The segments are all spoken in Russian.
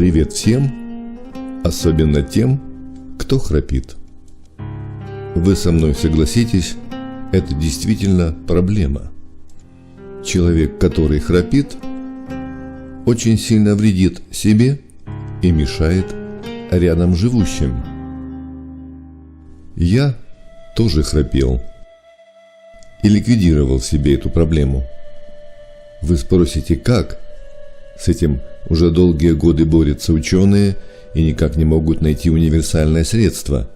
Привет всем, особенно тем, кто храпит. Вы со мной согласитесь, это действительно проблема. Человек, который храпит, очень сильно вредит себе и мешает рядом живущим. Я тоже храпел и ликвидировал себе эту проблему. Вы спросите, как? С этим уже долгие годы борются ученые и никак не могут найти универсальное средство.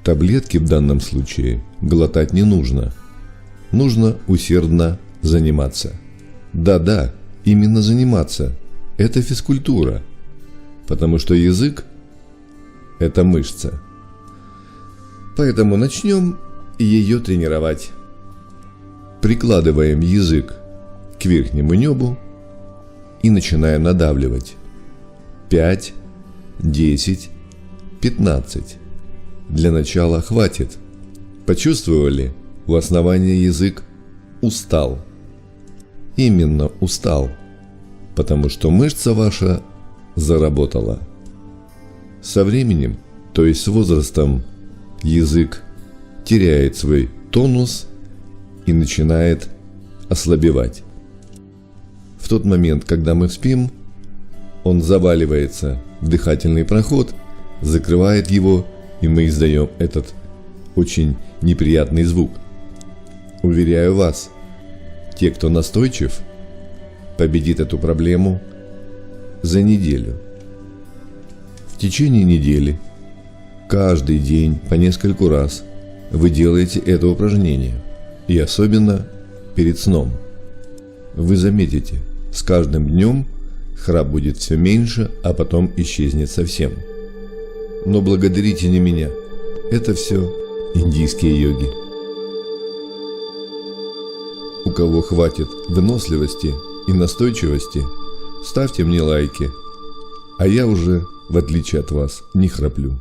Таблетки в данном случае глотать не нужно. Нужно усердно заниматься. Да-да, именно заниматься. Это физкультура. Потому что язык – это мышца. Поэтому начнем ее тренировать. Прикладываем язык к верхнему небу и начинаем надавливать. 5, 10, 15. Для начала хватит. Почувствовали? У основания язык устал. Именно устал. Потому что мышца ваша заработала. Со временем, то есть с возрастом, язык теряет свой тонус и начинает ослабевать. В тот момент, когда мы спим, он заваливается в дыхательный проход, закрывает его, и мы издаем этот очень неприятный звук. Уверяю вас, те, кто настойчив, победит эту проблему за неделю. В течение недели, каждый день по нескольку раз вы делаете это упражнение, и особенно перед сном. Вы заметите, с каждым днем храп будет все меньше, а потом исчезнет совсем. Но благодарите не меня, это все индийские йоги. У кого хватит выносливости и настойчивости, ставьте мне лайки, а я уже, в отличие от вас, не храплю.